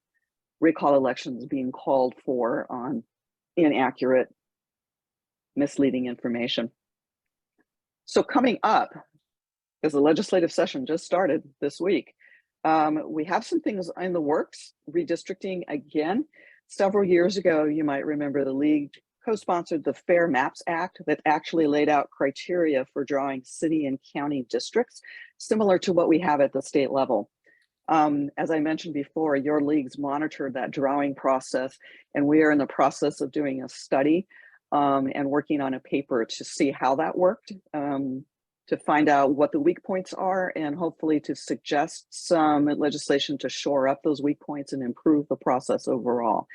recall elections being called for on inaccurate, misleading information. So coming up, because the legislative session just started this week, we have some things in the works, redistricting again. Several years ago, you might remember the league co-sponsored the Fair Maps Act that actually laid out criteria for drawing city and county districts, similar to what we have at the state level. As I mentioned before, your leagues monitored that drawing process, and we are in the process of doing a study and working on a paper to see how that worked, to find out what the weak points are, and hopefully to suggest some legislation to shore up those weak points and improve the process overall.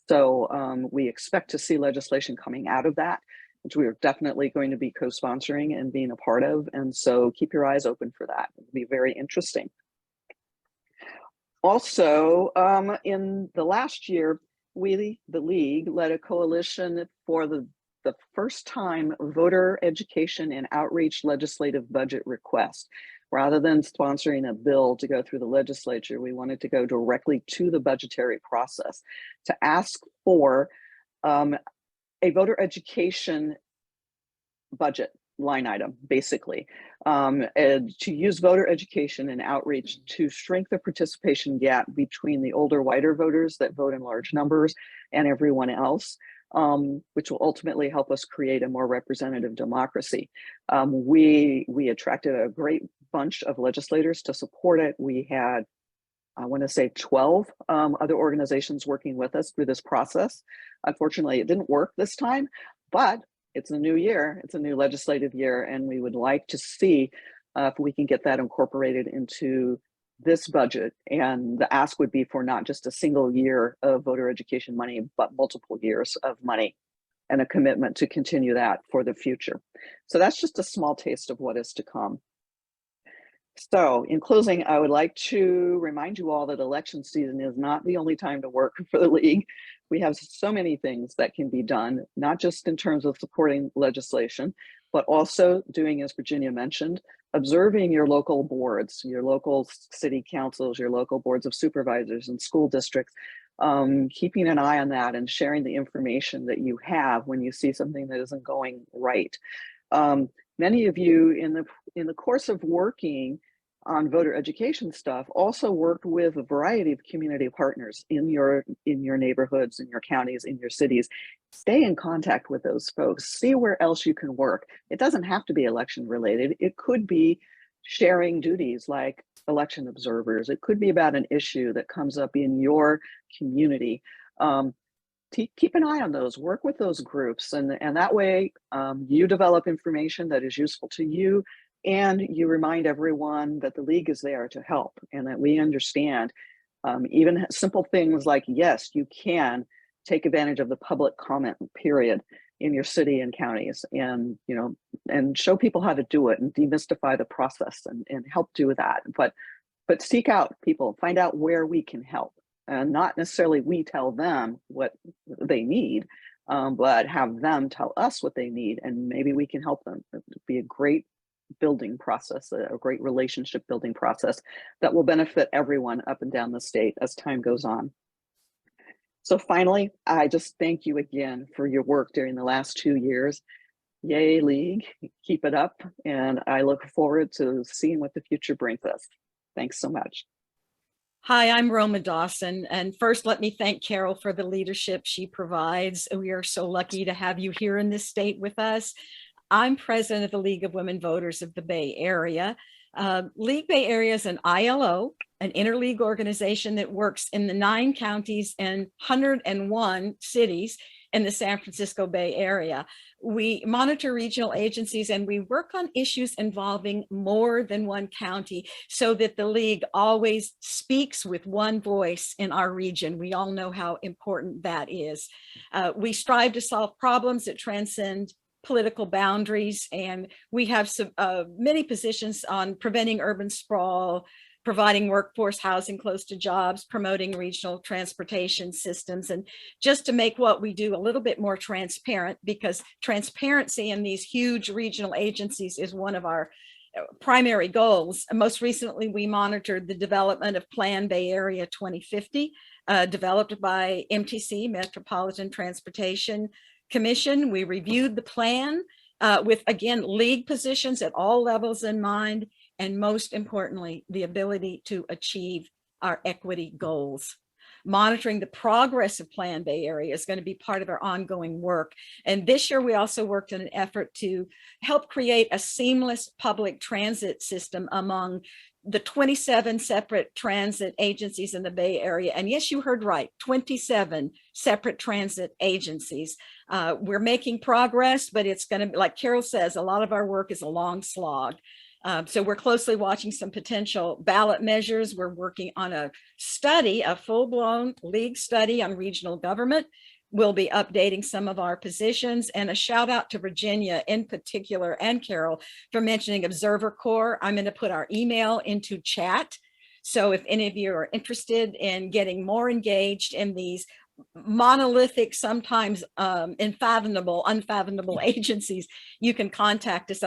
So we expect to see legislation coming out of that, which we are definitely going to be co-sponsoring and being a part of. And so keep your eyes open for that. It'll be very interesting. Also, in the last year, we, the League, led a coalition for the first time voter education and outreach legislative budget request. Rather than sponsoring a bill to go through the legislature, we wanted to go directly to the budgetary process to ask for a voter education budget line item, basically, and to use voter education and outreach to shrink the participation gap between the older, whiter voters that vote in large numbers and everyone else, which will ultimately help us create a more representative democracy. We attracted a great bunch of legislators to support it. We had, I want to say, 12 other organizations working with us through this process. Unfortunately, it didn't work this time, but it's a new year, it's a new legislative year, and we would like to see if we can get that incorporated into this budget. And the ask would be for not just a single year of voter education money, but multiple years of money, and a commitment to continue that for the future. So that's just a small taste of what is to come. So in closing, I would like to remind you all that election season is not the only time to work for the League. We have so many things that can be done, not just in terms of supporting legislation, but also doing, as Virginia mentioned, observing your local boards, your local city councils, your local boards of supervisors and school districts, keeping an eye on that and sharing the information that you have when you see something that isn't going right. Many of you in the course of working on voter education stuff also worked with a variety of community partners in your neighborhoods, in your counties, in your cities. Stay in contact with those folks. See where else you can work. It doesn't have to be election related. It could be sharing duties like election observers. It could be about an issue that comes up in your community. Keep an eye on those, work with those groups, and that way you develop information that is useful to you, and you remind everyone that the League is there to help, and that we understand even simple things like, yes, you can take advantage of the public comment period in your city and counties, and and show people how to do it and demystify the process and help do that. But seek out people, find out where we can help. And not necessarily we tell them what they need, but have them tell us what they need, and maybe we can help them. It'd be a great building process, a great relationship building process that will benefit everyone up and down the state as time goes on. So finally, I just thank you again for your work during the last 2 years. Yay, League, keep it up, and I look forward to seeing what the future brings us. Thanks so much. Hi, I'm Roma Dawson, and first let me thank Carol for the leadership she provides. We are so lucky to have you here in this state with us. I'm president of the League of Women Voters of the Bay Area. League Bay Area is an ILO, an interleague organization that works in the 9 counties and 101 cities in the San Francisco Bay Area. We monitor regional agencies and we work on issues involving more than one county so that the League always speaks with one voice in our region. We all know how important that is. We strive to solve problems that transcend political boundaries, and we have some, many positions on preventing urban sprawl, providing workforce housing close to jobs, promoting regional transportation systems, and just to make what we do a little bit more transparent, because transparency in these huge regional agencies is one of our primary goals. Most recently, we monitored the development of Plan Bay Area 2050, developed by MTC, Metropolitan Transportation Commission. We reviewed the plan with, again, League positions at all levels in mind, and most importantly, the ability to achieve our equity goals. Monitoring the progress of Plan Bay Area is going to be part of our ongoing work. And this year, we also worked in an effort to help create a seamless public transit system among the 27 separate transit agencies in the Bay Area. And yes, you heard right, 27 separate transit agencies. We're making progress, but it's going to be, like Carol says, a lot of our work is a long slog. So we're closely watching some potential ballot measures. We're working on a study, a full-blown League study on regional government. We'll be updating some of our positions, and a shout out to Virginia in particular and Carol for mentioning Observer Corps. I'm going to put our email into chat So if any of you are interested in getting more engaged in these monolithic, sometimes unfathomable agencies, you can contact us.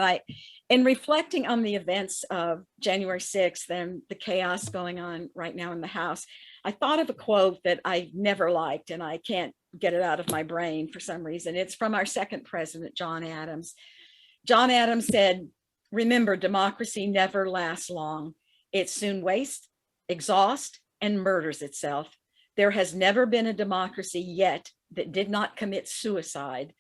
In reflecting on the events of January 6th and the chaos going on right now in the House, I thought of a quote that I never liked, and I can't get it out of my brain for some reason. It's from our second president, John Adams. John Adams said, "Remember, democracy never lasts long. It soon wastes, exhausts, and murders itself. There has never been a democracy yet that did not commit suicide."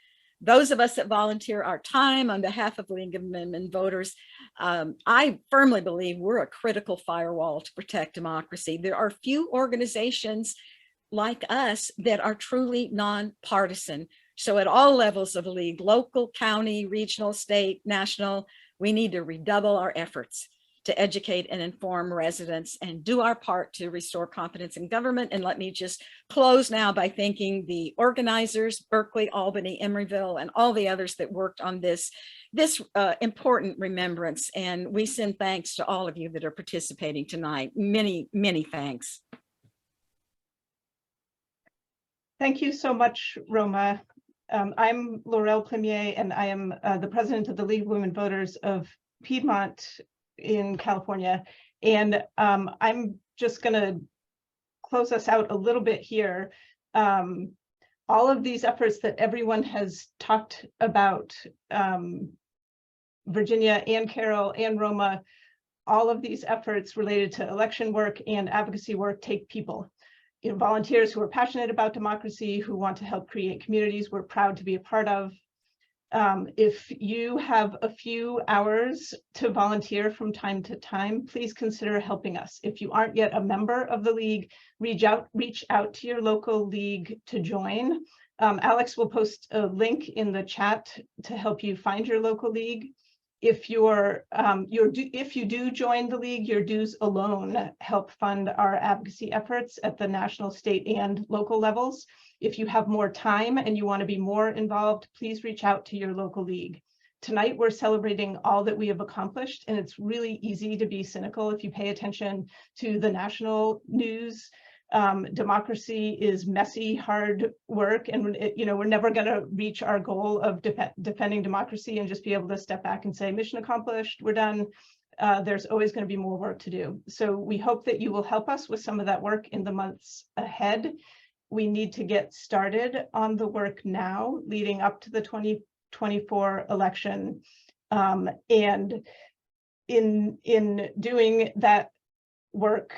Those of us that volunteer our time on behalf of League of Women Voters, I firmly believe we're a critical firewall to protect democracy. There are few organizations like us that are truly nonpartisan. So at all levels of the League, local, county, regional, state, national, we need to redouble our efforts to educate and inform residents and do our part to restore confidence in government. And let me just close now by thanking the organizers, Berkeley, Albany, Emeryville, and all the others that worked on this important remembrance. And we send thanks to all of you that are participating tonight. Many, many thanks. Thank you so much, Roma. I'm Laurel Plimier, and I am the president of the League of Women Voters of Piedmont in California. And I'm just going to close us out a little bit here. All of these efforts that everyone has talked about, Virginia and Carol and Roma, all of these efforts related to election work and advocacy work take people. You know, volunteers who are passionate about democracy, who want to help create communities we're proud to be a part of. If you have a few hours to volunteer from time to time, please consider helping us. If you aren't yet a member of the League, reach out to your local league to join. Alex will post a link in the chat to help you find your local league. If if you do join the League, your dues alone help fund our advocacy efforts at the national, state, and local levels. If you have more time and you want to be more involved, please reach out to your local league. Tonight, we're celebrating all that we have accomplished, and it's really easy to be cynical if you pay attention to the national news. Democracy is messy, hard work, and we're never going to reach our goal of defending democracy and just be able to step back and say, mission accomplished, we're done. There's always going to be more work to do. So we hope that you will help us with some of that work in the months ahead. We need to get started on the work now, leading up to the 2024 election. And in doing that work,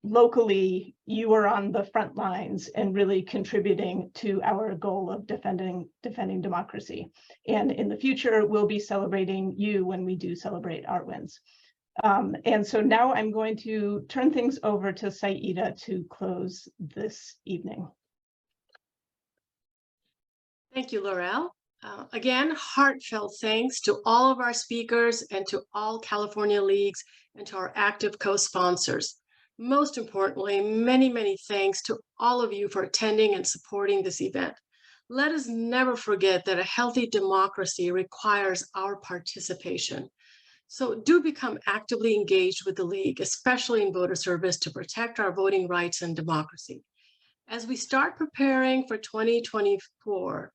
locally, you are on the front lines and really contributing to our goal of defending democracy. And in the future, we'll be celebrating you when we do celebrate our wins. And so now I'm going to turn things over to Saida to close this evening. Thank you, Laurel. Again, heartfelt thanks to all of our speakers and to all California leagues and to our active co-sponsors. Most importantly, many, many thanks to all of you for attending and supporting this event. Let us never forget that a healthy democracy requires our participation. So do become actively engaged with the League, especially in voter service, to protect our voting rights and democracy. As we start preparing for 2024,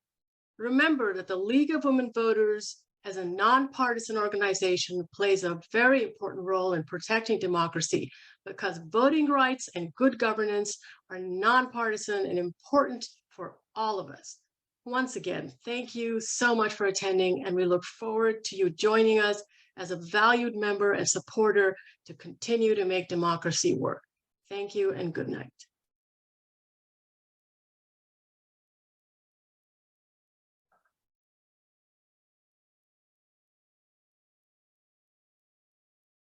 remember that the League of Women Voters, as a nonpartisan organization, plays a very important role in protecting democracy, because voting rights and good governance are nonpartisan and important for all of us. Once again, thank you so much for attending, and we look forward to you joining us as a valued member and supporter to continue to make democracy work. Thank you and good night.